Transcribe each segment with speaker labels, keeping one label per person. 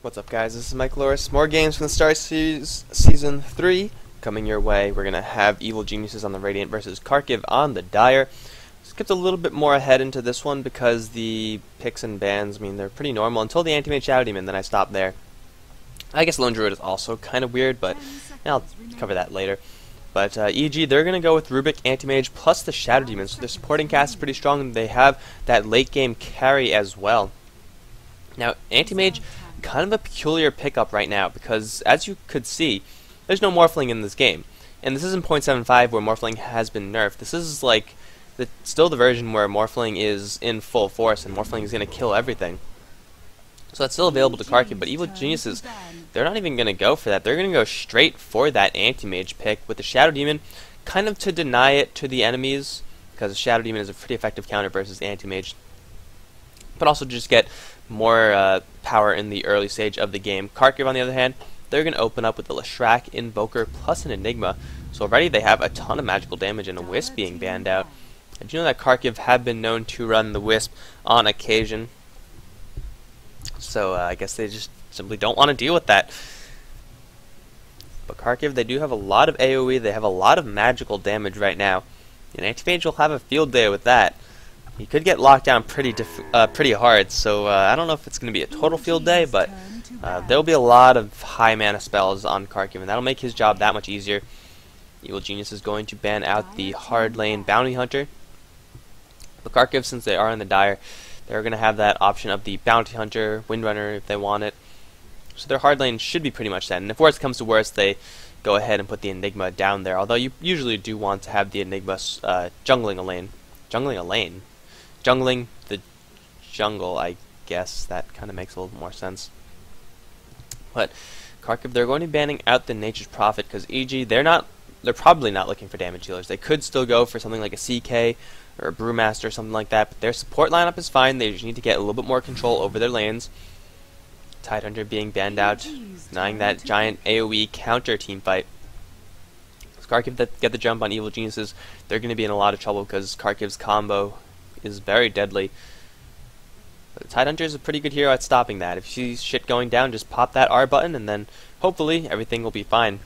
Speaker 1: What's up, guys? This is Mike Loris. More games from the Starseries Season 3 coming your way. We're going to have Evil Geniuses on the Radiant versus Kharkiv on the Dire. Skipped a little bit more ahead into this one because the picks and bans, they're pretty normal until the Anti-Mage Shadow Demon, then I stopped there. I guess Lone Druid is also kind of weird, but I'll cover that later. But e.g., they're going to go with Rubik, Anti-Mage, plus the Shadow Demon, so their supporting cast is pretty strong, and they have that late-game carry as well. Now, Anti-Mage, kind of a peculiar pickup right now, because as you could see, there's no Morphling in this game. And this isn't 0.75 where Morphling has been nerfed. This is like still the version where Morphling is in full force and Morphling is going to kill everything. So that's still available to Kharkiv, but Evil Geniuses, they're not even going to go for that. They're going to go straight for that Anti-Mage pick with the Shadow Demon, kind of to deny it to the enemies, because Shadow Demon is a pretty effective counter versus Anti-Mage. But also just get more power in the early stage of the game. Kharkiv, on the other hand, they're going to open up with the Leshrac, Invoker, plus an Enigma. So already they have a ton of magical damage and a Wisp being banned out. Did you know that Kharkiv have been known to run the Wisp on occasion? So I guess they just simply don't want to deal with that. But Kharkiv, they do have a lot of AoE, they have a lot of magical damage right now. And Anti-Mage will have a field day with that. He could get locked down pretty hard, so I don't know if it's going to be a total field day, but there'll be a lot of high mana spells on Kharkiv, and that'll make his job that much easier. Evil Genius is going to ban out the hard lane Bounty Hunter. But Kharkiv, since they are in the Dire, they're going to have that option of the Bounty Hunter, Windrunner if they want it. So their hard lane should be pretty much set, and if worse comes to worse, they go ahead and put the Enigma down there, although you usually do want to have the Enigma jungling a lane. Jungling the jungle, I guess. That kind of makes a little more sense. But Kharkiv, they're going to be banning out the Nature's Prophet because e.g. they're probably not looking for damage healers. They could still go for something like a CK or a Brewmaster or something like that, but their support lineup is fine. They just need to get a little bit more control over their lanes. Tidehunter being banned out, denying that giant AoE counter team fight. Kharkiv that get the jump on Evil Geniuses, they're going to be in a lot of trouble because Kharkiv's combo is very deadly. But Tidehunter is a pretty good hero at stopping that. If you see shit going down, just pop that R button and then hopefully everything will be fine.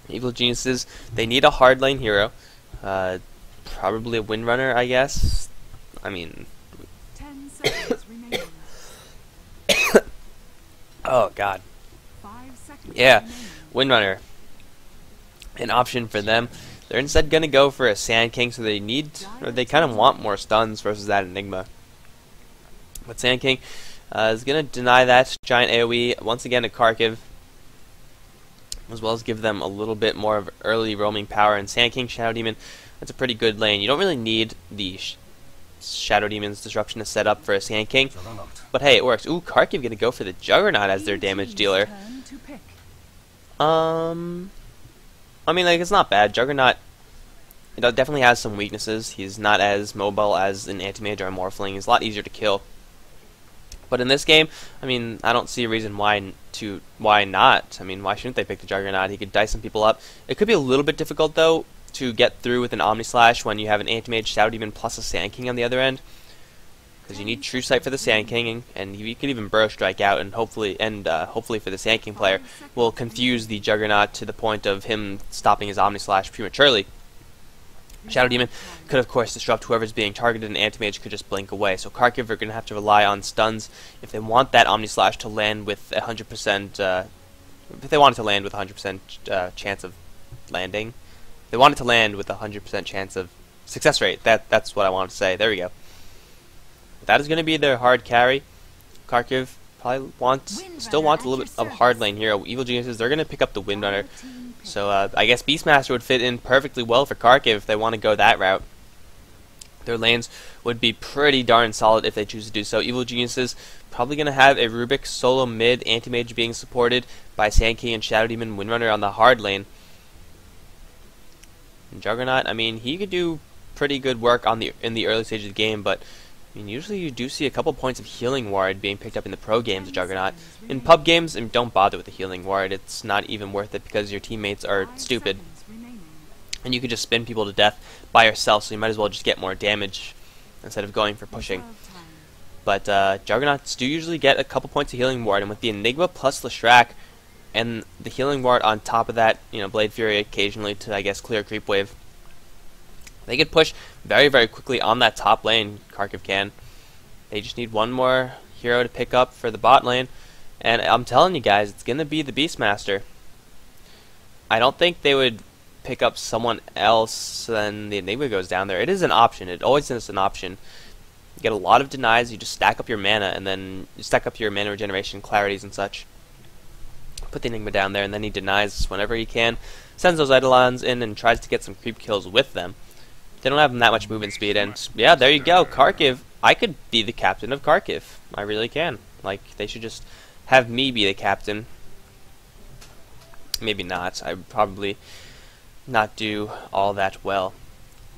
Speaker 1: Evil Geniuses, they need a hard lane hero. Probably a Windrunner, I guess. 10 seconds remaining. Oh god. 5 seconds remaining. Windrunner. An option for them. They're instead going to go for a Sand King, so they kind of want more stuns versus that Enigma. But Sand King is going to deny that giant AoE once again to Kharkiv, as well as give them a little bit more of early roaming power. And Sand King, Shadow Demon, that's a pretty good lane. You don't really need the Shadow Demon's disruption to set up for a Sand King, but hey, it works. Ooh, Kharkiv going to go for the Juggernaut as their damage dealer. It's not bad. Juggernaut, it definitely has some weaknesses. He's not as mobile as an Anti-Mage or a Morphling. He's a lot easier to kill. But in this game, I don't see a reason why not. Why shouldn't they pick the Juggernaut? He could dice some people up. It could be a little bit difficult, though, to get through with an Omni Slash when you have an Anti-Mage Shadow Demon plus a Sand King on the other end. Because you need True Sight for the Sand King, and you could even Burrow Strike out, and hopefully for the Sand King player, will confuse the Juggernaut to the point of him stopping his Omni Slash prematurely. Shadow Demon could, of course, disrupt whoever's being targeted, and Anti-Mage could just blink away. So Kharkiv are going to have to rely on stuns if they want that Omni Slash to land with 100%. If they want it to land with 100% chance of landing, if they want it to land with 100% chance of success rate. That's what I wanted to say. There we go. That is going to be their hard carry. Kharkiv probably still wants a little bit of hard lane hero. Evil Geniuses, they're going to pick up the Windrunner. So I guess Beastmaster would fit in perfectly well for Kharkiv if they want to go that route. Their lanes would be pretty darn solid if they choose to do so. Evil Geniuses probably going to have a Rubik solo mid, Anti-Mage being supported by Sand King and Shadow Demon Windrunner on the hard lane. And Juggernaut, he could do pretty good work in the early stage of the game, but usually you do see a couple points of healing ward being picked up in the pro games of Juggernaut. In pub games, don't bother with the healing ward. It's not even worth it because your teammates are stupid. And you could just spin people to death by yourself, so you might as well just get more damage instead of going for pushing. But Juggernauts do usually get a couple points of healing ward, and with the Enigma plus Leshrac and the healing ward on top of that, Blade Fury occasionally to, I guess, clear creep wave, they could push very, very quickly on that top lane. Kharkiv can. They just need one more hero to pick up for the bot lane, and I'm telling you guys, it's going to be the Beastmaster. I don't think they would pick up someone else when the Enigma goes down there. It is an option. It always is an option. You get a lot of denies, you just stack up your mana, and then you stack up your mana regeneration, clarities, and such. Put the Enigma down there, and then he denies whenever he can, sends those Eidolons in, and tries to get some creep kills with them. They don't have that much movement speed, and yeah, there you go, Kharkiv. I could be the captain of Kharkiv. I really can. Like, they should just have me be the captain. Maybe not. I would probably not do all that well.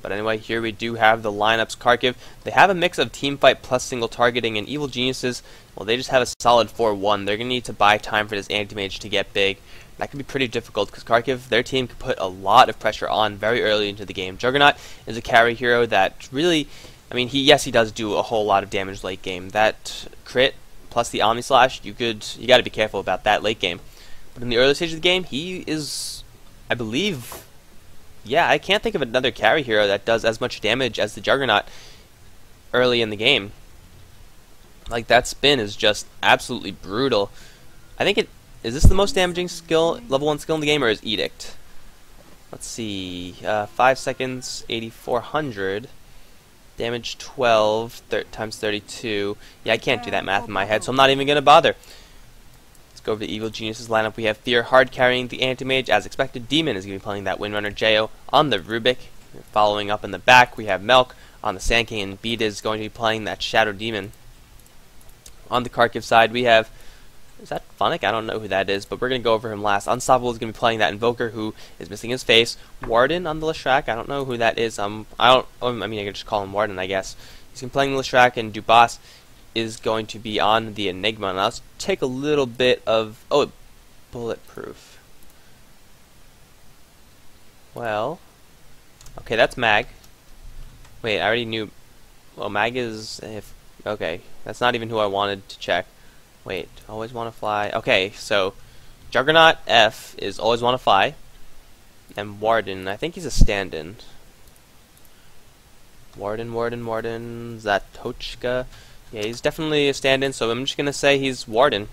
Speaker 1: But anyway, here we do have the lineups. Kharkiv, they have a mix of teamfight plus single targeting, and Evil Geniuses, well, they just have a solid 4-1. They're going to need to buy time for this anti-mage to get big. That could be pretty difficult because Kharkiv, their team could put a lot of pressure on very early into the game. Juggernaut is a carry hero that really, I mean, he does do a whole lot of damage late game. That crit plus the Omni Slash, you got to be careful about that late game. But in the early stage of the game, he is, I believe, yeah, I can't think of another carry hero that does as much damage as the Juggernaut early in the game. Like, that spin is just absolutely brutal. I think is this the most damaging skill, level 1 skill in the game, or is Edict? Let's see, 5 seconds, 8400, damage 12, times 32. Yeah, I can't do that math in my head, so I'm not even going to bother. Go over the Evil Geniuses lineup. We have Fear hard carrying the Anti-Mage as expected. Demon is going to be playing that Windrunner Jo on the Rubik. Following up in the back, we have Melk on the Sand King, and Beat is going to be playing that Shadow Demon. On the Kharkiv side, we have, is that Phonic? I don't know who that is, but we're going to go over him last. Unstoppable is going to be playing that Invoker who is missing his face. Warden on the Leshrac, I don't know who that is. I mean, I could just call him Warden, I guess. He's going to be playing the Leshrac, and Dubas is going to be on the Enigma. And let's take a little bit of, bulletproof. Well, okay, that's Mag. Wait, I already knew. Well, Mag is, okay, that's not even who I wanted to check. Wait, always want to fly. Okay, so Juggernaut F is always want to fly, and Warden, I think he's a stand-in. Warden, Zatochka. Yeah, he's definitely a stand-in, so I'm just going to say he's Warden.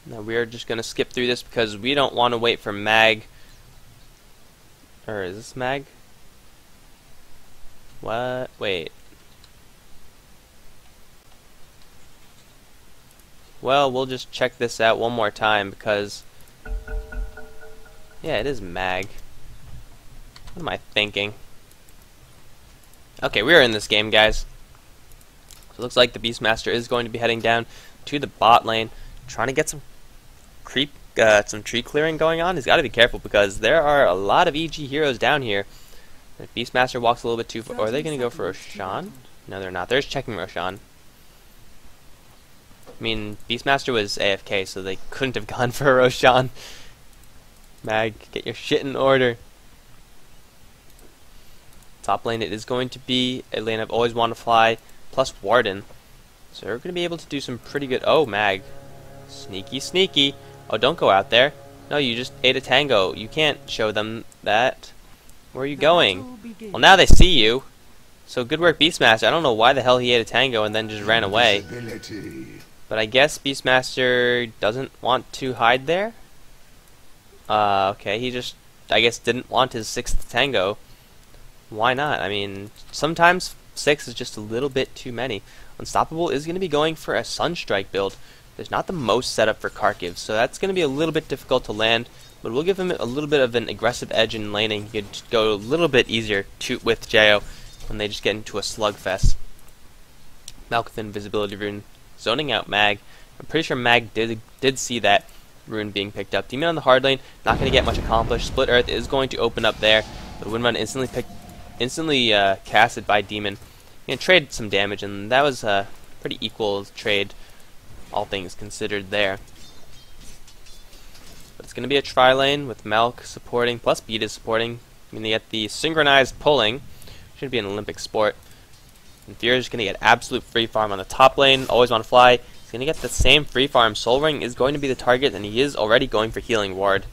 Speaker 1: Now we're just going to skip through this because we don't want to wait for Mag. Or is this Mag? What? Wait. Well, we'll just check this out one more time because, yeah, it is Mag. What am I thinking? Okay, we are in this game, guys. So it looks like the Beastmaster is going to be heading down to the bot lane, trying to get some some tree clearing going on. He's got to be careful because there are a lot of EG heroes down here. If Beastmaster walks a little bit too far, are they going to go for Roshan? No, they're not. They're just checking Roshan. I mean, Beastmaster was AFK, so they couldn't have gone for Roshan. Mag, get your shit in order. Top lane, it is going to be a lane I've always wanted to fly, plus Warden. So we're going to be able to do some pretty good... Oh, Mag. Sneaky, sneaky. Oh, don't go out there. No, you just ate a tango. You can't show them that. Where are you going? Well, now they see you. So good work, Beastmaster. I don't know why the hell he ate a tango and then just ran away. But I guess Beastmaster doesn't want to hide there? Okay, he just, I guess, didn't want his 6th tango. Why not? I mean, sometimes 6 is just a little bit too many. Unstoppable is going to be going for a Sunstrike build. There's not the most setup for Kharkiv, so that's going to be a little bit difficult to land, but we'll give him a little bit of an aggressive edge in laning. He could go a little bit easier with Jo when they just get into a slugfest. Malk with Invisibility Rune, zoning out Mag. I'm pretty sure Mag did see that rune being picked up. Demon on the hard lane, not going to get much accomplished. Split Earth is going to open up there. The Windrun instantly casted by Demon. Going to trade some damage, and that was a pretty equal trade, all things considered there. But it's going to be a tri-lane with Malk supporting, plus Beat is supporting. I mean, they get the synchronized pulling. Should be an Olympic sport. And Fear is going to get absolute free farm on the top lane. Always want to fly. He's going to get the same free farm. Soul Ring is going to be the target, and he is already going for Healing Ward.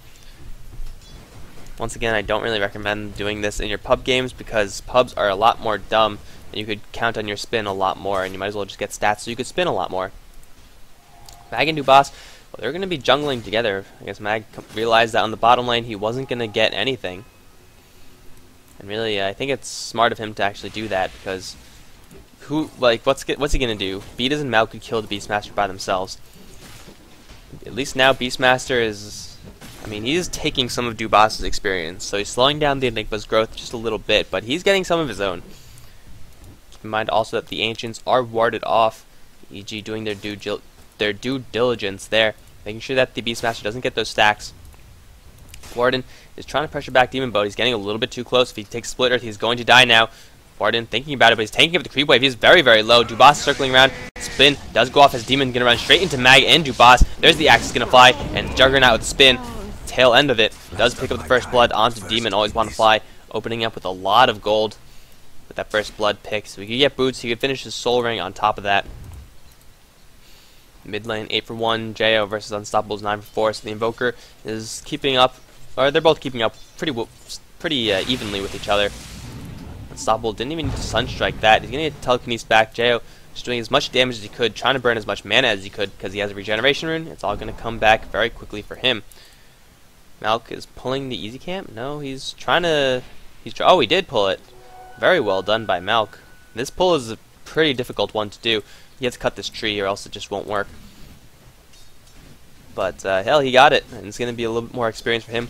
Speaker 1: Once again, I don't really recommend doing this in your pub games because pubs are a lot more dumb, and you could count on your spin a lot more, and you might as well just get stats so you could spin a lot more. Mag and Dubas, well, they're going to be jungling together. I guess Mag realized that on the bottom lane he wasn't going to get anything. And really, I think it's smart of him to actually do that because what's he going to do? Beatas and Mal could kill the Beastmaster by themselves. At least now Beastmaster is, I mean, he's taking some of Dubas's experience, so he's slowing down the Enigma's growth just a little bit, but he's getting some of his own. Keep in mind also that the Ancients are warded off, e.g. doing their due diligence there, making sure that the Beastmaster doesn't get those stacks. Warden is trying to pressure back Demon Boat. He's getting a little bit too close. If he takes Split Earth, he's going to die now. Warden thinking about it, but he's tanking up the creep wave. He's very, very low. Dubas circling around. Spin does go off as Demon going to run straight into Mag and Dubas. There's the axe going to fly, and Juggernaut with the spin. Tail end of it does pick up the first blood onto Demon. Always want to fly, opening up with a lot of gold with that first blood pick. So we could get boots. He could finish his Soul Ring on top of that. Mid lane 8 for 1. Jo versus Unstoppable's 9 for 4. So the Invoker is keeping up, or they're both keeping up pretty evenly with each other. Unstoppable didn't even need to Sunstrike that. He's going to get Telekinesis back. Jo just doing as much damage as he could, trying to burn as much mana as he could because he has a regeneration rune. It's all going to come back very quickly for him. Malk is pulling the easy camp. No, he's trying to. Oh, he did pull it. Very well done by Malk. This pull is a pretty difficult one to do. He has to cut this tree or else it just won't work. But hell, he got it, and it's going to be a little bit more experience for him.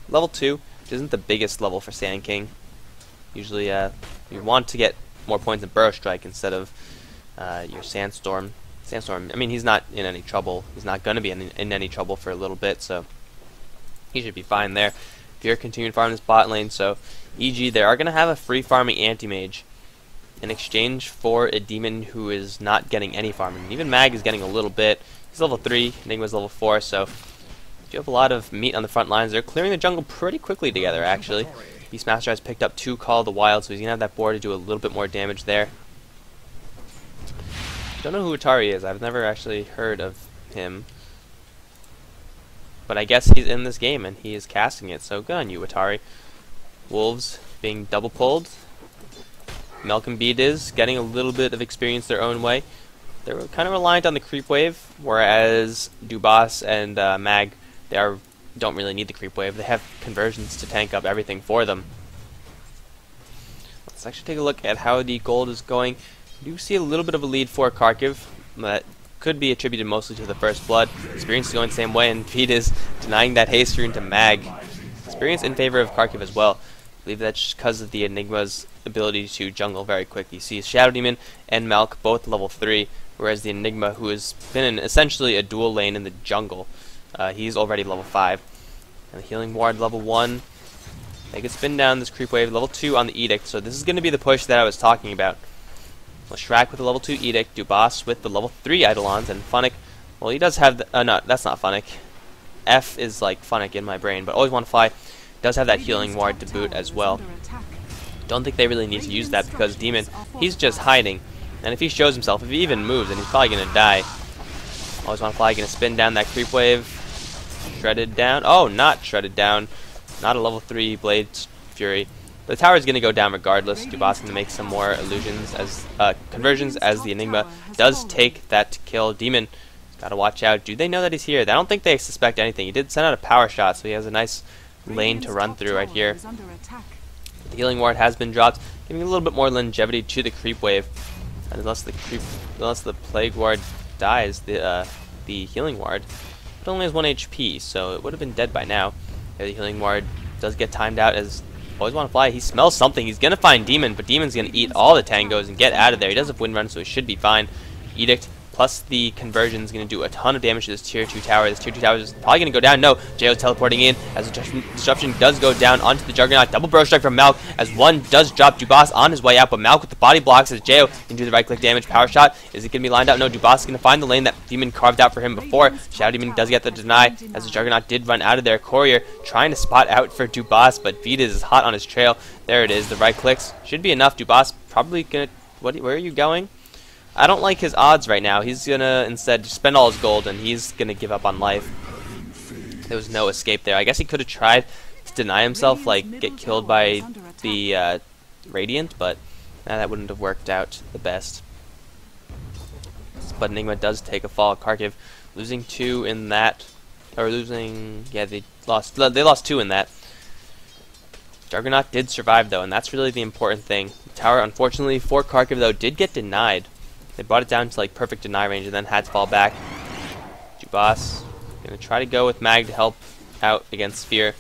Speaker 1: Level 2, which isn't the biggest level for Sand King. Usually you want to get more points in Burrow Strike instead of your Sandstorm. Sandstorm, I mean, he's not in any trouble. He's not going to be in any trouble for a little bit, so he should be fine there. Fear continuing farming this bot lane, so e.g. they are going to have a free farming Anti-Mage in exchange for a Demon who is not getting any farming. Even Mag is getting a little bit. He's level 3, Enigma's level 4, so you have a lot of meat on the front lines. They're clearing the jungle pretty quickly together, actually. Beastmaster has picked up 2 Call of the Wild, so he's going to have that board to do a little bit more damage there. Don't know who Atari is. I've never actually heard of him. But I guess he's in this game, and he is casting it, so good on you, Atari. Wolves being double pulled. Milk and Beat is getting a little bit of experience their own way. They're kind of reliant on the creep wave, whereas Dubas and Mag, don't really need the creep wave. They have conversions to tank up everything for them. Let's actually take a look at how the gold is going. You see a little bit of a lead for Kharkiv. That could be attributed mostly to the first blood. Experience is going the same way, and Pete is denying that haste rune to Mag. Experience in favor of Kharkiv as well. I believe that's just because of the Enigma's ability to jungle very quick. You see Shadow Demon and Malk both level 3, whereas the Enigma, who has been in essentially a dual lane in the jungle, he's already level 5. And the Healing Ward level 1. They can spin down this creep wave. Level 2 on the Edict. So this is going to be the push that I was talking about. Well, Shrek with the level 2 Edict, Dubas with the level 3 Eidolons, and Funnick, well, he does have the, no, that's not Funnick. F is like Funnick in my brain, but Always Want to Fly does have that Healing Ward to boot as well. Don't think they really need to use that because Demon, he's just hiding. And if he shows himself, if he even moves, then he's probably going to die. Always Want to Fly going to spin down that creep wave. Shredded down. Oh, not shredded down. Not a level 3 Blade Fury. The tower is going to go down regardless. Dubas going to make some more illusions as conversions as the Enigma does take that to kill. Demon, got to watch out. Do they know that he's here? I don't think they suspect anything. He did send out a power shot, so he has a nice lane to run through right here. The Healing Ward has been dropped, giving a little bit more longevity to the creep wave. And unless the Plague Ward dies, the Healing Ward, it only has 1 HP, so it would have been dead by now. The Healing Ward does get timed out as Always Want to Fly. He smells something. He's going to find Demon, but Demon's going to eat all the tangos and get out of there. He does have Wind Run, so he should be fine. Edict plus the conversion is going to do a ton of damage to this tier 2 tower. This tier 2 tower is probably going to go down. No, Jo teleporting in as the disruption does go down onto the Juggernaut. Double Burrow Strike from Malk as one does drop Dubas on his way out, but Malk with the body blocks as Jo can do the right click damage. Power shot. Is it going to be lined out? No, Dubas is going to find the lane that Demon carved out for him before. Shadow Demon does get the deny as the Juggernaut did run out of there. Courier trying to spot out for Dubas, but Vitas is hot on his trail. There it is. The right clicks should be enough. Dubas probably going to where are you going? I don't like his odds right now. He's gonna instead spend all his gold, and he's gonna give up on life. There was no escape there. I guess he could have tried to deny himself, like get killed by the Radiant, but that wouldn't have worked out the best. But Enigma does take a fall. Kharkiv losing 2 in that, or losing, yeah, they lost 2 in that. Juggernaut did survive though, and that's really the important thing. The tower, unfortunately for Kharkiv though, did get denied. They brought it down to like perfect deny range and then had to fall back. Jubas gonna try to go with Mag to help out against Sphere.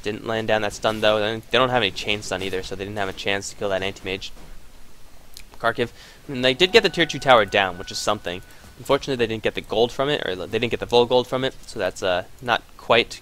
Speaker 1: Didn't land down that stun though. They don't have any chain stun either, so they didn't have a chance to kill that anti-mage. Kharkiv, and they did get the tier 2 tower down, which is something. Unfortunately, they didn't get the gold from it, or they didn't get the full gold from it, so that's not quite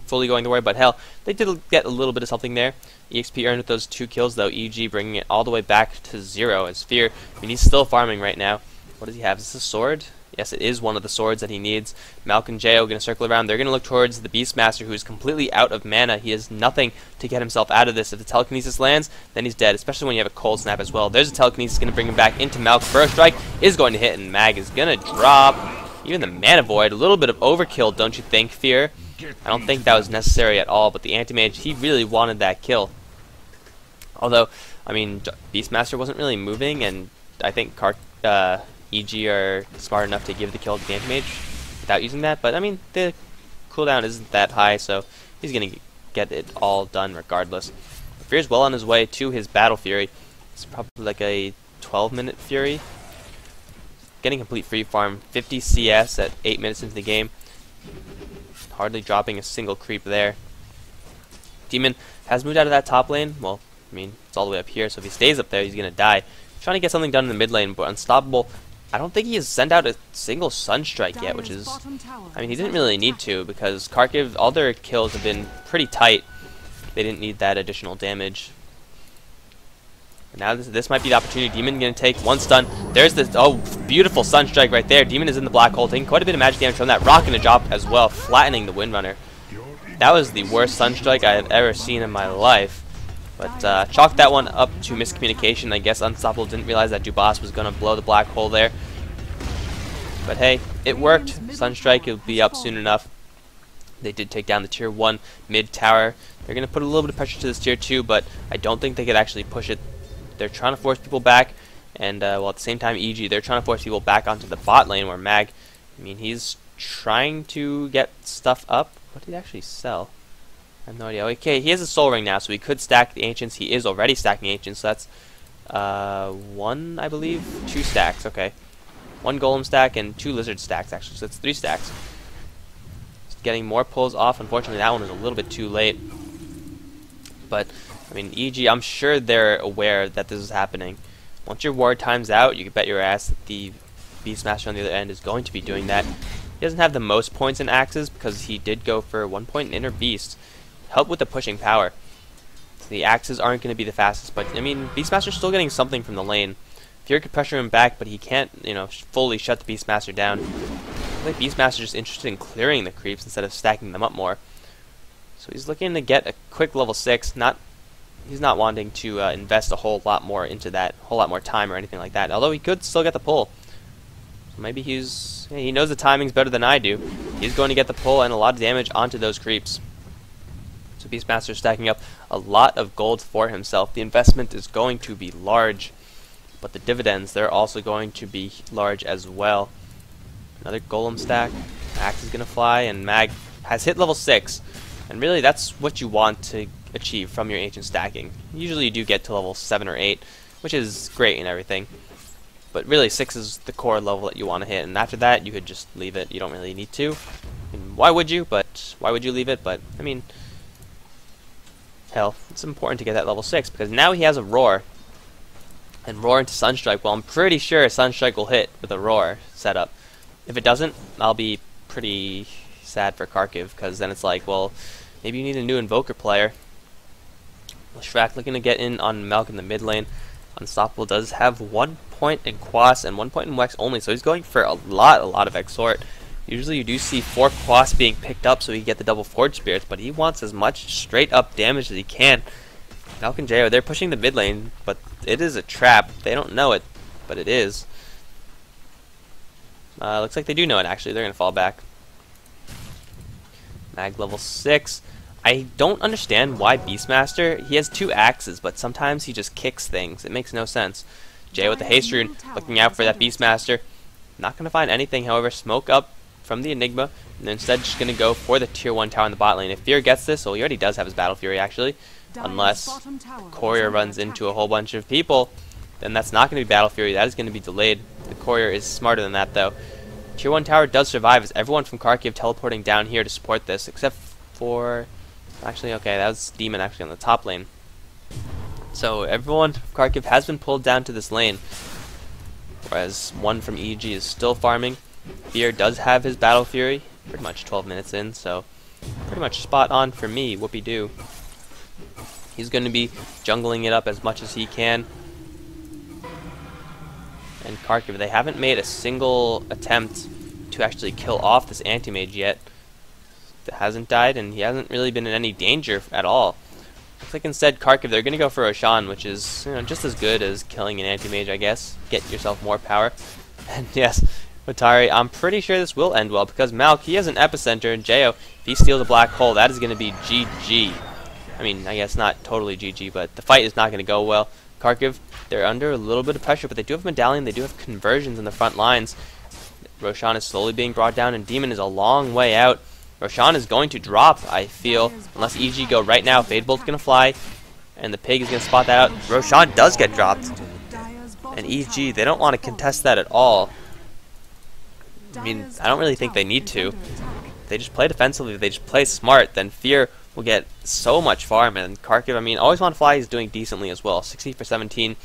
Speaker 1: fully going the way, but hell, they did get a little bit of something there. EXP earned with those 2 kills though, EG bringing it all the way back to 0 as Sphere. I mean, he's still farming right now. What does he have? Is this a sword? Yes, it is one of the swords that he needs. Malk and Jo going to circle around. They're going to look towards the Beastmaster, who is completely out of mana. He has nothing to get himself out of this. If the telekinesis lands, then he's dead, especially when you have a cold snap as well. There's a telekinesis going to bring him back into Malk. Burrow Strike is going to hit, and Mag is going to drop. Even the Mana Void, a little bit of overkill, don't you think, Fear? I don't think that was necessary at all, but the Anti-Mage, he really wanted that kill. Although, I mean, Beastmaster wasn't really moving, and I think EG are smart enough to give the kill to the Anti-Mage without using that, but I mean, the cooldown isn't that high, so he's going to get it all done regardless. Fear's well on his way to his Battle Fury. It's probably like a 12-minute Fury. Getting complete free farm, 50 CS at 8 minutes into the game. Hardly dropping a single creep there. Demon has moved out of that top lane. Well, I mean, it's all the way up here, so if he stays up there, he's going to die. Trying to get something done in the mid lane, but Unstoppable, I don't think he has sent out a single Sunstrike yet, which is, I mean, he didn't really need to, because Kharkiv, all their kills have been pretty tight. They didn't need that additional damage. And now this might be the opportunity. Demon going to take 1 stun. There's this, oh, beautiful Sunstrike right there. Demon is in the black hole, taking quite a bit of magic damage from that. Rock going to drop as well, flattening the Windrunner. That was the worst Sunstrike I have ever seen in my life. But chalk that one up to miscommunication. I guess Unstoppable didn't realize that Jubas was going to blow the black hole there. But hey, it worked. Sunstrike will be up soon enough. They did take down the tier 1 mid tower. They're going to put a little bit of pressure to this tier 2, but I don't think they could actually push it. They're trying to force people back, and well, at the same time, EG, they're trying to force people back onto the bot lane where Mag, I mean, he's trying to get stuff up. What did he actually sell? I have no idea. Okay, he has a soul ring now, so he could stack the ancients. He is already stacking ancients, so that's 1, I believe, 2 stacks. Okay, 1 golem stack and 2 lizard stacks actually, so that's 3 stacks. Just getting more pulls off. Unfortunately, that one is a little bit too late. But I mean, EG, I'm sure they're aware that this is happening. Once your ward time's out, you can bet your ass that the Beastmaster on the other end is going to be doing that. He doesn't have the most points in axes because he did go for 1 point in Inner Beast. Help with the pushing power. The axes aren't going to be the fastest, but I mean, Beastmaster's still getting something from the lane. Fear could pressure him back, but he can't, you know, fully shut the Beastmaster down. I think Beastmaster's just interested in clearing the creeps instead of stacking them up more. So he's looking to get a quick level 6. He's not wanting to invest a whole lot more into that, a whole lot more time or anything like that. Although he could still get the pull. So maybe he knows the timings better than I do. He's going to get the pull and a lot of damage onto those creeps. So Beastmaster's stacking up a lot of gold for himself. The investment is going to be large, but the dividends, they're also going to be large as well. Another golem stack. Axe is going to fly, and Mag has hit level 6. And really, that's what you want to achieve from your ancient stacking. Usually you do get to level 7 or 8, which is great and everything. But really, 6 is the core level that you want to hit, and after that, you could just leave it. You don't really need to. And why would you? But why would you leave it? But I mean, hell, it's important to get that level 6 because now he has a roar, and roar into Sunstrike. Well, I'm pretty sure Sunstrike will hit with a roar setup. If it doesn't, I'll be pretty sad for Kharkiv because then it's like, well, maybe you need a new Invoker player. Shrek looking to get in on Malk in the mid lane. Unstoppable does have 1 point in Quas and 1 point in Wex only, so he's going for a lot of Exhort. Usually you do see 4 Quas being picked up so he can get the double Forge Spirits, but he wants as much straight up damage as he can. Malk and Jo, they're pushing the mid lane, but it is a trap. They don't know it, but it is. Looks like they do know it, actually. They're going to fall back. Mag level 6. I don't understand why Beastmaster, he has 2 axes, but sometimes he just kicks things. It makes no sense. Jay with the haste rune, looking out for that Beastmaster. Not going to find anything, however. Smoke up from the Enigma, and instead just going to go for the tier 1 tower in the bot lane. If Fear gets this, well, he already does have his Battle Fury, actually. Unless Courier runs into a whole bunch of people, then that's not going to be Battle Fury. That is going to be delayed. The Courier is smarter than that, though. Tier 1 tower does survive, as everyone from Kharkiv teleporting down here to support this, except for... Actually, okay, that was Demon actually on the top lane. So everyone from Kharkiv has been pulled down to this lane, whereas one from EG is still farming. Fear does have his Battle Fury, pretty much 12 minutes in, so pretty much spot on for me, whoopee-doo. He's going to be jungling it up as much as he can. And Kharkiv, they haven't made a single attempt to actually kill off this anti-mage yet. It hasn't died, and he hasn't really been in any danger at all. Looks like instead Kharkiv, they're going to go for Roshan, which is, you know, just as good as killing an anti-mage, I guess. Get yourself more power. And yes, Watari, I'm pretty sure this will end well, because Malk, he has an epicenter, and Jo, if he steals a black hole, that is going to be GG. I mean, I guess not totally GG, but the fight is not going to go well. Kharkiv, they're under a little bit of pressure, but they do have Medallion, they do have conversions in the front lines. Roshan is slowly being brought down, and Demon is a long way out. Roshan is going to drop, I feel, unless EG go right now. Fade Bolt's going to fly, and the Pig is going to spot that out. Roshan does get dropped, and EG, they don't want to contest that at all. I mean, I don't really think they need to. If they just play defensively, if they just play smart, then Fear will get so much farm. And Kharkiv, I mean, Always Want to Fly is doing decently as well. 60 for 17.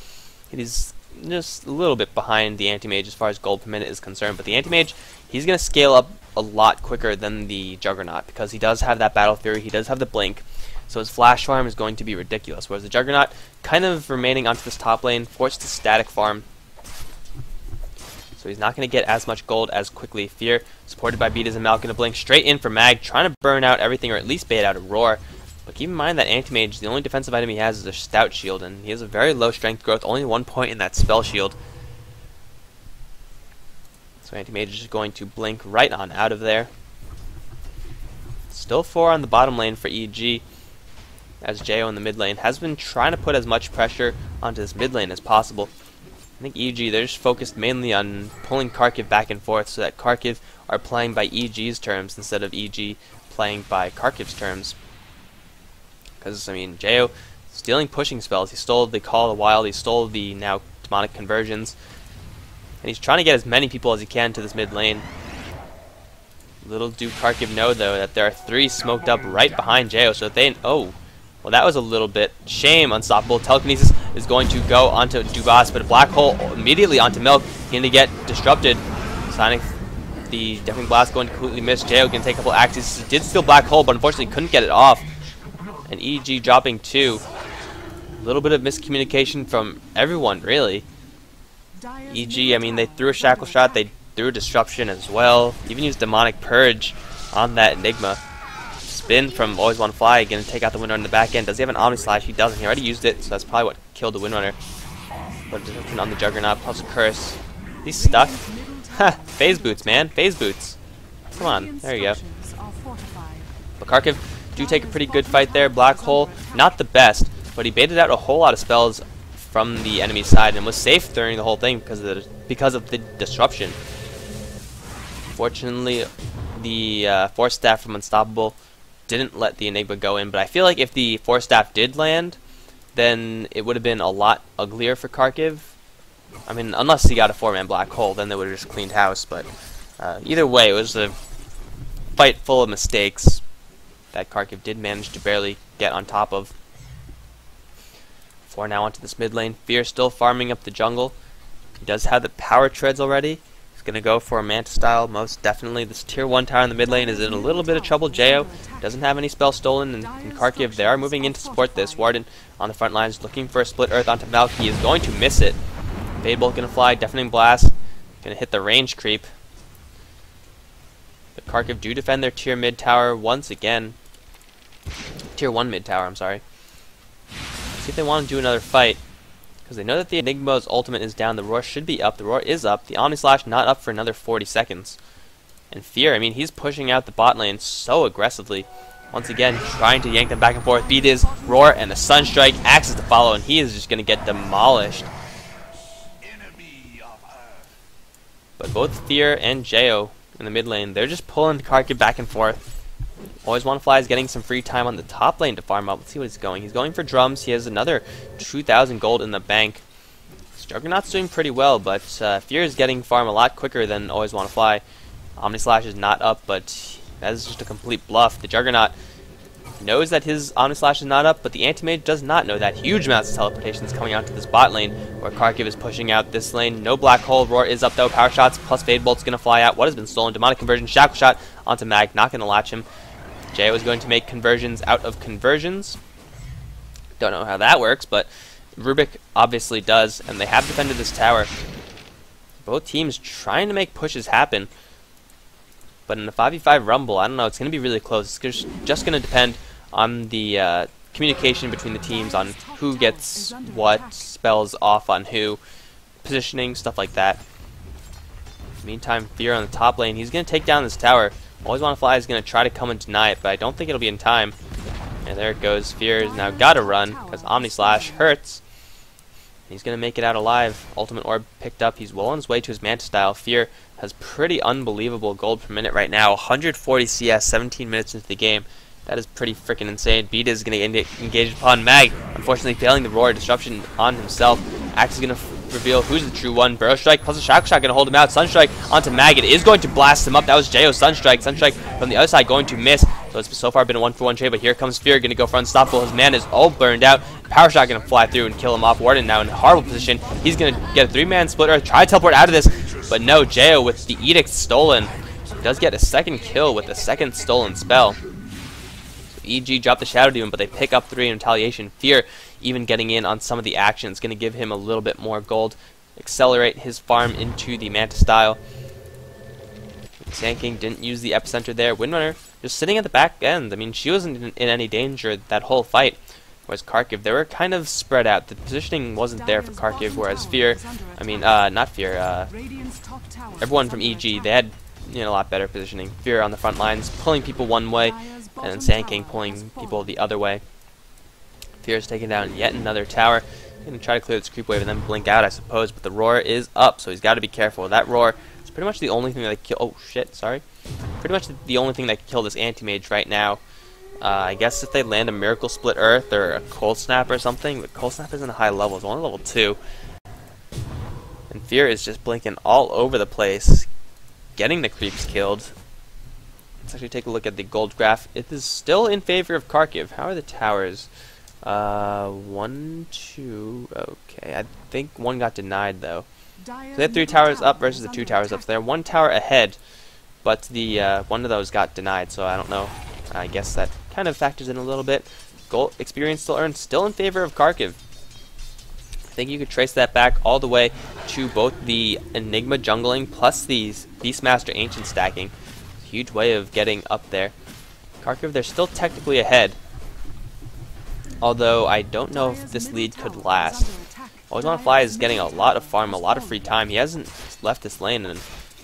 Speaker 1: It is just a little bit behind the Anti-Mage as far as gold per minute is concerned. But the Anti-Mage, he's going to scale up a lot quicker than the Juggernaut, because he does have that Battle Fury, he does have the Blink. So his flash farm is going to be ridiculous. Whereas the Juggernaut, kind of remaining onto this top lane, forced to static farm. So he's not going to get as much gold as quickly. Fear, supported by Betas and Malk, going to blink straight in for Mag, trying to burn out everything, or at least bait out a Roar. But keep in mind that Anti-Mage, the only defensive item he has is a Stout Shield, and he has a very low strength growth, only 1 point in that Spell Shield. So Anti-Mage is just going to blink right on out of there. Still 4 on the bottom lane for EG, as Jo in the mid lane has been trying to put as much pressure onto this mid lane as possible. I think EG, they're just focused mainly on pulling Kharkiv back and forth so that Kharkiv are playing by EG's terms instead of EG playing by Kharkiv's terms. Because, I mean, Jo stealing pushing spells. He stole the Call of the Wild, he stole the now demonic conversions. And he's trying to get as many people as he can to this mid lane. Little do Kharkiv know, though, that there are 3 smoked up right behind Jo, so if they... Oh, well, that was a little bit shame. Unstoppable Telekinesis is going to go onto Dubas, but a Black Hole immediately onto Milk. Going to get disrupted. Sonic, the Deafening Blast going to completely miss. Jo going to take a couple axes. He did steal Black Hole, but unfortunately couldn't get it off. And EG dropping 2. A little bit of miscommunication from everyone, really. EG, I mean, they threw a Shackle Shot, they threw a Disruption as well. Even used Demonic Purge on that Enigma. Spin from Always Want to Fly, going to take out the Windrunner in the back end. Does he have an Omni Slash? He doesn't. He already used it, so that's probably what killed the Windrunner. But Disruption on the Juggernaut, plus a Curse. He's stuck. Ha! Phase Boots, man. Phase Boots. Come on. There you go. But Kharkiv do take a pretty good fight there. Black Hole, not the best, but he baited out a whole lot of spells from the enemy side and was safe during the whole thing because of the disruption. Fortunately, the Force Staff from Unstoppable didn't let the Enigma go in, but I feel like if the Force Staff did land, then it would have been a lot uglier for Kharkiv. I mean, unless he got a 4-man Black Hole, then they would have just cleaned house, but either way, it was a fight full of mistakes that Kharkiv did manage to barely get on top of. 4 now onto this mid lane. Fear still farming up the jungle. He does have the power treads already. He's going to go for a Manta style, most definitely. This tier 1 tower in the mid lane is in a little bit of trouble. Jo doesn't have any spell stolen, and Kharkiv, they are moving in to support this. Warden on the front lines looking for a split earth onto Malk. He is going to miss it. Fade Bolt going to fly, Deafening Blast. Going to hit the range creep. But Kharkiv do defend their tier mid tower once again. Tier 1 mid tower, I'm sorry. see if they want to do another fight, because they know that the Enigma's ultimate is down. The Roar should be up. The Roar is up. The Omni Slash not up for another 40 seconds. And Fear, I mean, he's pushing out the bot lane so aggressively. Once again, trying to yank them back and forth. Beat his Roar and the Sunstrike. Axes to follow, and he is just going to get demolished. But both Fear and Jo in the mid lane, they're just pulling Kharkiv back and forth. Always Wanna Fly is getting some free time on the top lane to farm up. Let's see what he's going. He's going for drums. He has another 2,000 gold in the bank. Juggernaut's doing pretty well, but Fear is getting farm a lot quicker than Always Wanna Fly. Omni Slash is not up, but that is just a complete bluff. The Juggernaut knows that his Omni Slash is not up, but the Anti-Mage does not know that. Huge amounts of teleportations coming out to this bot lane, where Kharkiv is pushing out this lane. No Black Hole. Roar is up though. Power Shots plus Fade Bolt's going to fly out. What has been stolen? Demonic Conversion. Shackle Shot onto Mag. Not going to latch him. Jo is going to make conversions out of conversions. Don't know how that works, but Rubik obviously does, and they have defended this tower. Both teams trying to make pushes happen. But in the 5v5 Rumble, I don't know, it's going to be really close. It's just going to depend on the communication between the teams, on who gets what, spells off on who, positioning, stuff like that. Meantime, Fear on the top lane, he's going to take down this tower. Always Wanna Fly is going to try to come and deny it, but I don't think it'll be in time. And there it goes. Fear has now got to run, because Omni Slash hurts. He's going to make it out alive. Ultimate Orb picked up. He's well on his way to his Manta Style. Fear has pretty unbelievable gold per minute right now. 140 CS, 17 minutes into the game. That is pretty freaking insane. Beat is going to engage upon Mag. Unfortunately, failing the Roar. Disruption on himself. Axe is going to reveal who's the true one. Burrow Strike plus a Shackle Shot going to hold him out. Sunstrike onto Mag. It is going to blast him up. That was Jo's Sunstrike. Sunstrike from the other side going to miss. So it's so far been a 1-for-1 trade, but here comes Fear, going to go for unstoppable. His man is all burned out. Power Shot going to fly through and kill him off. Warden now in a horrible position. He's going to get a 3-man splitter, try to teleport out of this, but no, Jo with the Edict stolen. He does get a second kill with the second stolen spell. So EG dropped the Shadow Demon, but they pick up 3 in retaliation. Fear even getting in on some of the action is going to give him a little bit more gold. Accelerate his farm into the Manta Style. Sand King didn't use the epicenter there. Windrunner just sitting at the back end. I mean, she wasn't in any danger that whole fight. Whereas Kharkiv, they were kind of spread out. The positioning wasn't there for Kharkiv, whereas Fear, I mean, not Fear, everyone from EG, they had a lot better positioning. Fear on the front lines, pulling people one way, and then Sand King pulling people the other way. Fear is taking down yet another tower. Going to try to clear this creep wave and then blink out, I suppose, but the Roar is up, so he's got to be careful. That Roar is pretty much the only thing that kill. Oh shit, sorry. Pretty much the only thing that can kill this Anti-Mage right now. I guess if they land a Miracle Split Earth or a Cold Snap or something, but Cold Snap isn't a high level, it's only level 2. And Fear is just blinking all over the place, getting the creeps killed. Let's actually take a look at the gold graph. It is still in favor of Kharkiv. How are the towers? 1, 2, okay. I think one got denied though. So they have 3 towers up versus the 2 towers up. So they're 1 tower ahead, but the one of those got denied. So I don't know. I guess that kind of factors in a little bit. Gold experience still earned, still in favor of Kharkiv. I think you could trace that back all the way to both the Enigma jungling plus the Beastmaster Ancient stacking. Huge way of getting up there. Kharkiv, they're still technically ahead. Although I don't know if this lead could last. Always Wanna Fly is getting a lot of farm, a lot of free time. He hasn't left this lane in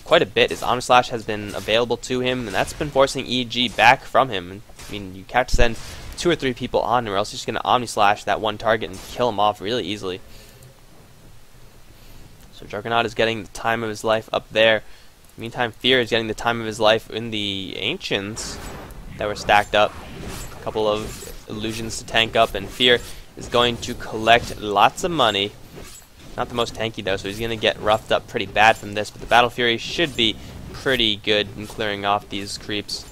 Speaker 1: quite a bit. His Omni Slash has been available to him, and that's been forcing EG back from him. I mean, you have to send 2 or 3 people on him, or else he's just going to Omni Slash that one target and kill him off really easily. So Juggernaut is getting the time of his life up there. Meantime, Fear is getting the time of his life in the Ancients that were stacked up. A couple of illusions to tank up, and Fear is going to collect lots of money. Not the most tanky though, so he's going to get roughed up pretty bad from this, but the Battle Fury should be pretty good in clearing off these creeps.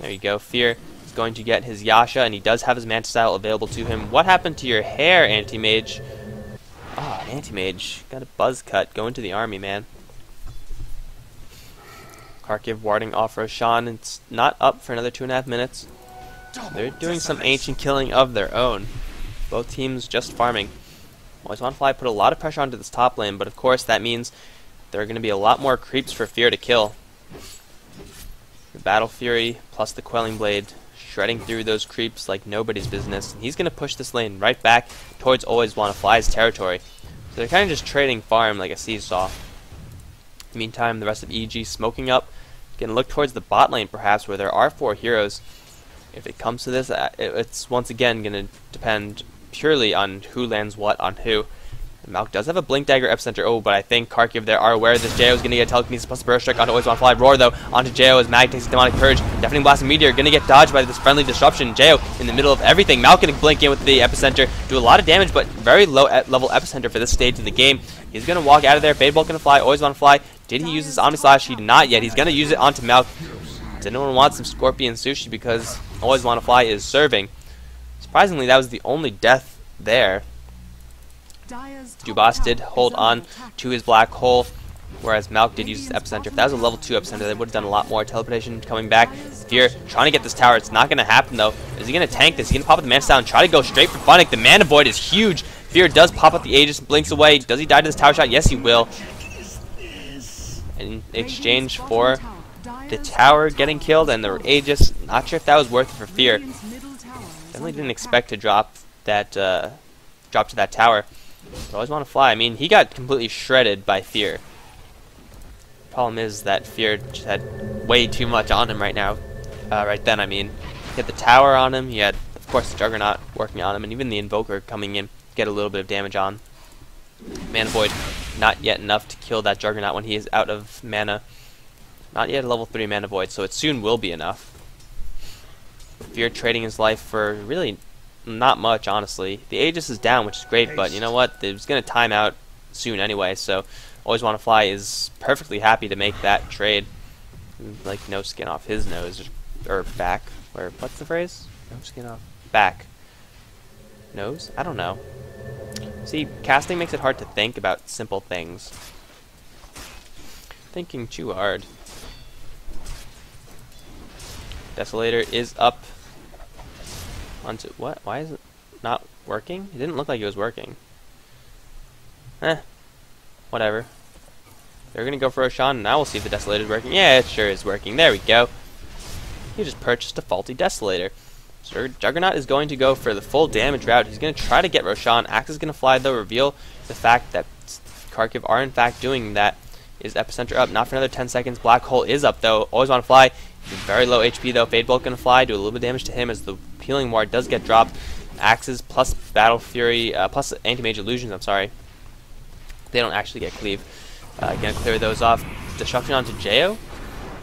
Speaker 1: There you go. Fear is going to get his Yasha, and he does have his Manta Style available to him. What happened to your hair, Anti-Mage? Oh, Anti-Mage. Got a buzz cut. Go into the army, man. Kharkiv warding off Roshan. It's not up for another 2.5 minutes. They're doing some ancient killing of their own. Both teams just farming. Always Wanna Fly put a lot of pressure onto this top lane, but of course that means there are going to be a lot more creeps for Fear to kill. The Battle Fury plus the Quelling Blade shredding through those creeps like nobody's business. And he's going to push this lane right back towards Always Wanna Fly's territory. So they're kind of just trading farm like a seesaw. Meantime, the rest of EG smoking up. Going to look towards the bot lane perhaps, where there are 4 heroes. If it comes to this, it's once again going to depend purely on who lands what on who. Malk does have a Blink Dagger Epicenter. Oh, but I think Kharkiv there are aware of this. Jo is going to get Telekinesis plus Burst Strike onto Always Wanna Fly. Roar though onto Jo as Mag takes Demonic Purge. Deafening Blast and Meteor going to get dodged by this friendly disruption. Jo in the middle of everything. Malk going to blink in with the Epicenter. Do a lot of damage, but very low level Epicenter for this stage of the game. He's going to walk out of there. Fade Bolt going to fly. Always Wanna Fly. Did he use his Omni Slash? He did not yet. He's going to use it onto Malk. Does anyone want some Scorpion Sushi because Always Wanna Fly is serving? Surprisingly, that was the only death there. Dubas did hold on to his black hole, whereas Malk did use his Epicenter. If that was a level 2 Epicenter, they would have done a lot more. Teleportation coming back. Fear trying to get this tower. It's not going to happen, though. Is he going to tank this? He's going to pop up the Mana Style and try to go straight for Funnick. The Mana Void is huge. Fear does pop up the Aegis and blinks away. Does he die to this tower shot? Yes, he will. In exchange for the tower getting killed and the Aegis, not sure if that was worth it for Fear. Definitely didn't expect to drop that to that tower. But Always Wanna Fly. I mean, he got completely shredded by Fear. Problem is that Fear just had way too much on him right now. Right then, I mean. He had the tower on him. He had, of course, the Juggernaut working on him, and even the Invoker coming in, get a little bit of damage on. Mana Void, not yet enough to kill that Juggernaut when he is out of mana. Not yet a level 3 Mana Void, so it soon will be enough. Fear trading his life for really not much, honestly. The Aegis is down, which is great, but you know what? It was going to time out soon anyway, so Always Wanna Fly is perfectly happy to make that trade. Like, no skin off his nose, or back. Or, what's the phrase? No skin off back. Nose? I don't know. See, casting makes it hard to think about simple things. Thinking too hard. Desolator is up onto what? Why is it not working? It didn't look like it was working. Whatever. They're gonna go for Roshan. Now we'll see if the Desolator is working. Yeah, it sure is working. There we go. He just purchased a faulty Desolator. So Juggernaut is going to go for the full damage route. He's going to try to get Roshan. Axe is going to fly, though. Reveal the fact that Kharkiv are, in fact, doing that. Is Epicenter up? Not for another 10 seconds. Black Hole is up, though. Always Wanna Fly. He's very low HP, though. Fade Bolt going to fly. Do a little bit of damage to him as the Healing Ward does get dropped. Axes plus Battle Fury, plus Anti-Mage Illusions, I'm sorry. They don't actually get Cleave. Going to clear those off. Destruction onto Jo.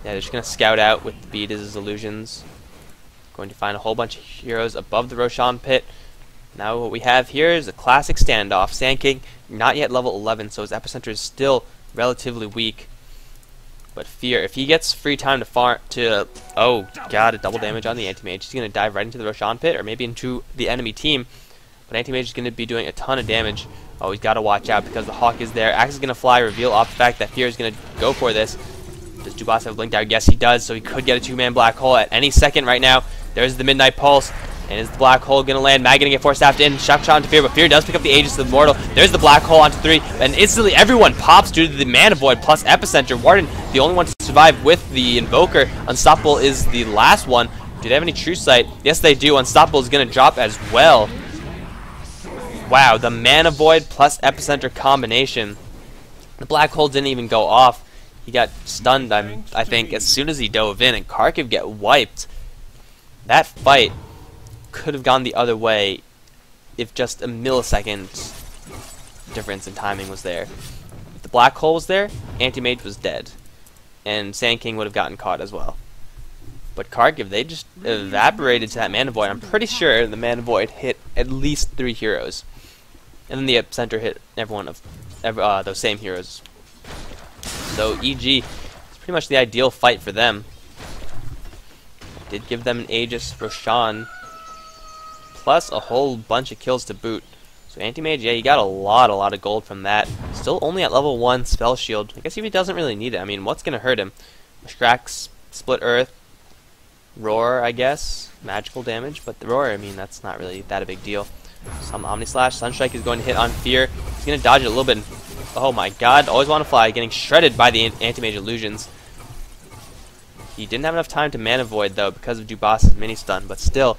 Speaker 1: Yeah, they're just going to scout out with the beat as his illusions. Going to find a whole bunch of heroes above the Roshan pit. Now what we have here is a classic standoff. Sand King, not yet level 11, so his Epicenter is still relatively weak. But Fear, if he gets free time to farm, oh god, a double damage on the Anti-Mage. He's going to dive right into the Roshan pit, or maybe into the enemy team. But Anti-Mage is going to be doing a ton of damage. Oh, he's got to watch out because the Hawk is there. Axe is going to fly, reveal off the fact that Fear is going to go for this. Does Dubas have a Blink Dagger? Yes, he does, so he could get a 2-man Black Hole at any second right now. There's the Midnight Pulse. And is the Black Hole going to land? Mag going to get force staffed in. Shock shot onto Fear, but Fear does pick up the Aegis of the Mortal. There's the Black Hole onto 3. And instantly everyone pops due to the Mana Void plus Epicenter. Warden, the only one to survive with the Invoker. Unstoppable is the last one. Do they have any True Sight? Yes, they do. Unstoppable is going to drop as well. Wow, the Mana Void plus Epicenter combination. The Black Hole didn't even go off. He got stunned, I think, as soon as he dove in, and Kharkiv get wiped. That fight could have gone the other way if just a millisecond difference in timing was there. If the Black Hole was there, Anti-Mage was dead. And Sand King would have gotten caught as well. But Kharkiv, they just evaporated to that Mana Void. I'm pretty sure the Mana Void hit at least 3 heroes. And then the Epicenter hit every one of those same heroes. So EG is pretty much the ideal fight for them. Did give them an Aegis, Roshan, plus a whole bunch of kills to boot. So Anti-Mage, yeah, you got a lot of gold from that. Still only at level 1 Spell Shield. I guess he doesn't really need it. I mean, what's going to hurt him? Strax, Split Earth, Roar, I guess. Magical damage, but the Roar, I mean, that's not really that a big deal. Some Omni Slash. Sunstrike is going to hit on Fear. He's going to dodge it a little bit. Oh my god, Always Wanna Fly, getting shredded by the Anti-Mage Illusions. He didn't have enough time to mana void though because of Dubas's mini stun, but still,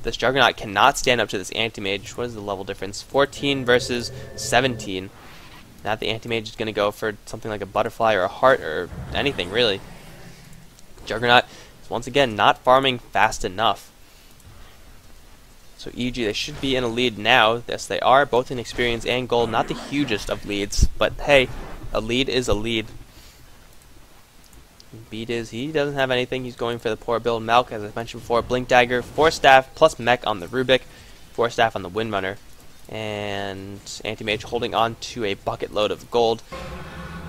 Speaker 1: this Juggernaut cannot stand up to this Anti-Mage. What is the level difference? 14 versus 17. Now the Anti-Mage is going to go for something like a butterfly or a heart or anything really. Juggernaut is once again not farming fast enough. So EG, they should be in a lead now. Yes, they are, both in experience and gold. Not the hugest of leads, but hey, a lead is a lead. Beat is, he doesn't have anything. He's going for the poor build. Malk, as I mentioned before, Blink Dagger, Force Staff, plus Mech on the Rubik, Force Staff on the Windrunner, and Anti-Mage holding on to a bucket load of gold.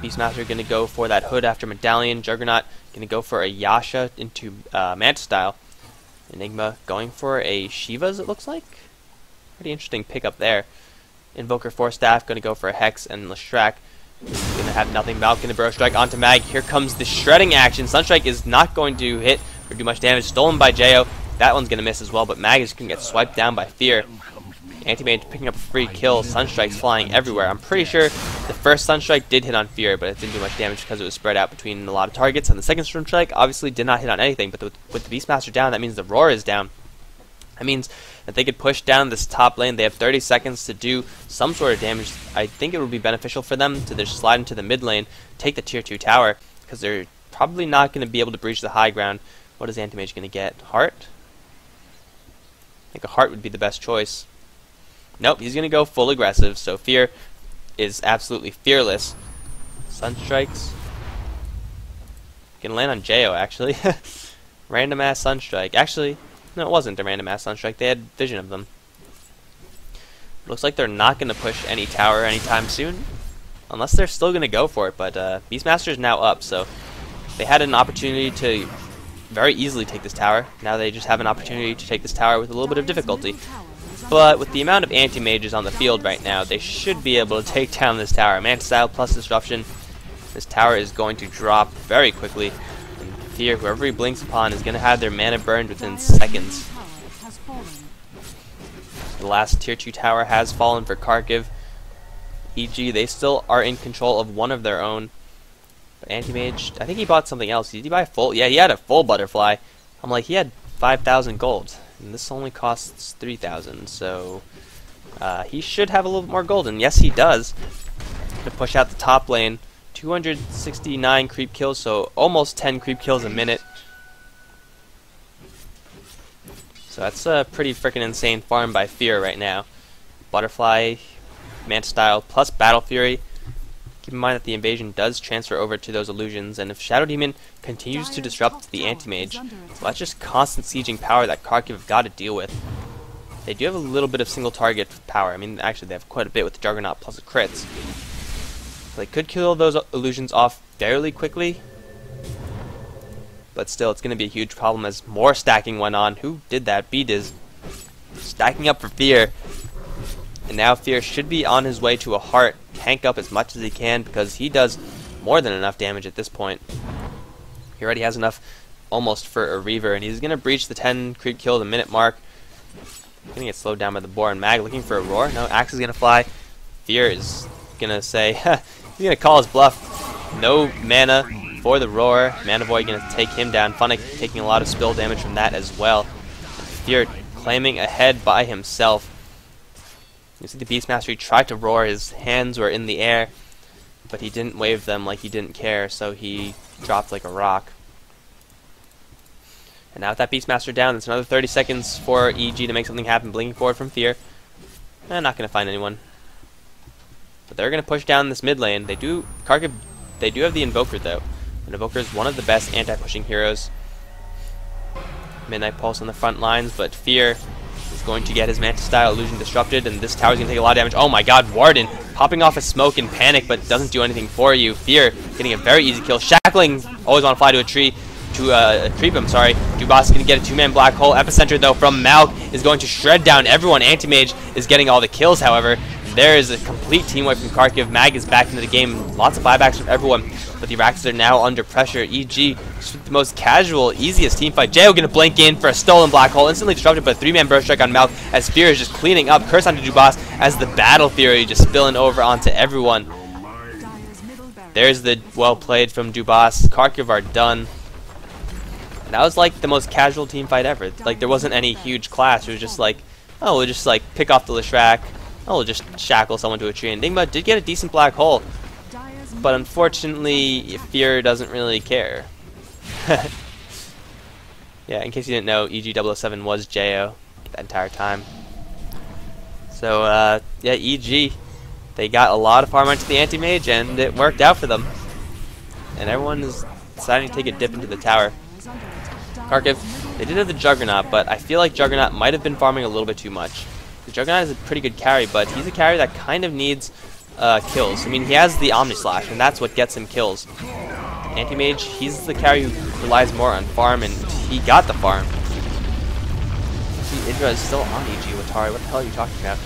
Speaker 1: Beastmaster going to go for that Hood after Medallion. Juggernaut going to go for a Yasha into Manta style. Enigma going for a Shiva's, it looks like. Pretty interesting pickup there. Invoker Force Staff going to go for a Hex, and Leshrac going to have nothing. Malk going to Burrow Strike onto Mag. Here comes the shredding action. Sunstrike is not going to hit or do much damage. Stolen by Jo. That one's going to miss as well, but Mag is going to get swiped down by Fear. Anti-Mage picking up a free kill. Sunstrike's flying everywhere. I'm pretty sure the first Sunstrike did hit on Fear, but it didn't do much damage because it was spread out between a lot of targets. And the second Sunstrike obviously did not hit on anything, but with the Beastmaster down, that means the Roar is down. That means that they could push down this top lane. They have 30 seconds to do some sort of damage. I think it would be beneficial for them to just slide into the mid lane, take the tier 2 tower, because they're probably not going to be able to breach the high ground. What is Anti-Mage going to get? Heart? I think a Heart would be the best choice. Nope, he's going to go full aggressive, so Fear is absolutely fearless. Sunstrikes. Gonna land on Jo, actually. Random ass Sunstrike. Actually, no, it wasn't a random ass Sunstrike. They had vision of them. Looks like they're not going to push any tower anytime soon. Unless they're still going to go for it, but Beastmaster is now up, so they had an opportunity to very easily take this tower. Now they just have an opportunity to take this tower with a little bit of difficulty. But with the amount of anti-mages on the field right now, they should be able to take down this tower. Manta style plus disruption. This tower is going to drop very quickly. And Fear, whoever he blinks upon, is going to have their mana burned within seconds. The last tier 2 tower has fallen for Kharkiv. EG, they still are in control of one of their own. But Anti-Mage, I think he bought something else. Did he buy full? Yeah, he had a full butterfly. I'm like, he had 5,000 gold. And this only costs 3,000, so he should have a little bit more gold, and yes, he does. To push out the top lane, 269 creep kills, so almost 10 creep kills a minute. So that's a pretty freaking insane farm by Fear right now. Butterfly, Manta style, plus Battle Fury. Keep in mind that the invasion does transfer over to those illusions, and if Shadow Demon continues to disrupt the Anti-Mage, well, that's just constant sieging power that Kharkiv have got to deal with. They do have a little bit of single target power. I mean, actually, they have quite a bit with the Juggernaut plus the crits. So they could kill those illusions off fairly quickly, but still, it's going to be a huge problem as more stacking went on. Who did that? Beat is stacking up for Fear. And now Fear should be on his way to a Heart, tank up as much as he can because he does more than enough damage at this point. He already has enough almost for a Reaver, and he's going to breach the 10 creep kill the minute mark. Going to get slowed down by the Boar, and Mag looking for a Roar. No, Axe is going to fly. Fear is going to say, he's going to call his bluff. No mana for the Roar. Mana Void going to take him down. Funnick taking a lot of spill damage from that as well. Fear claiming ahead by himself. You see the Beastmaster, he tried to roar, his hands were in the air, but he didn't wave them like he didn't care, so he dropped like a rock. And now with that Beastmaster down, it's another 30 seconds for EG to make something happen, blinking forward from Fear. Not going to find anyone. But they're going to push down this mid lane. Kharkiv, they do have the Invoker though. And Invoker is one of the best anti-pushing heroes. Midnight Pulse on the front lines, but Fear is going to get his Manta style illusion disrupted, and this tower is going to take a lot of damage. Oh my god, Warden popping off a smoke in panic, but doesn't do anything for you. Fear getting a very easy kill. Shackling, always want to fly to a tree, creep him, sorry. Dubas is going to get a 2-man black hole. Epicenter, though, from Malk is going to shred down everyone. Anti-Mage is getting all the kills, however. There is a complete team wipe from Kharkiv. Mag is back into the game. Lots of buybacks from everyone, but the Araxes are now under pressure. EG, just the most casual, easiest team fight. Jo going to blink in for a stolen black hole. Instantly disrupted, but a 3-man burst strike on Malk as Fear is just cleaning up. Curse onto Dubas as the Battle Fury just spilling over onto everyone. There's the well played from Dubas. Kharkiv are done. That was like the most casual team fight ever. Like there wasn't any huge clash. It was just like, oh, we'll just like pick off the Leshrac. Oh, we'll just shackle someone to a tree. And Dingba did get a decent black hole, but unfortunately, Fear doesn't really care. Yeah, in case you didn't know, EG007 was JO that entire time. So yeah, EG, they got a lot of farm onto the anti-mage, and it worked out for them. And everyone is deciding to take a dip into the tower. Kharkiv, they did have the Juggernaut, but I feel like Juggernaut might have been farming a little bit too much. The Juggernaut is a pretty good carry, but he's a carry that kind of needs kills. I mean, he has the Omni Slash, and that's what gets him kills. Anti-Mage, he's the carry who relies more on farm, and he got the farm. See, Idra is still on EG with Tari. What the hell are you talking about?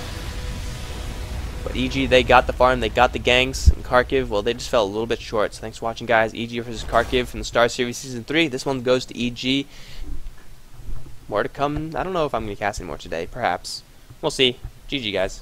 Speaker 1: But EG, they got the farm, they got the ganks, and Kharkiv, well, they just fell a little bit short. So thanks for watching, guys. EG versus Kharkiv from the Starseries Season 3. This one goes to EG. More to come. I don't know if I'm going to cast any more today. Perhaps. We'll see. GG, guys.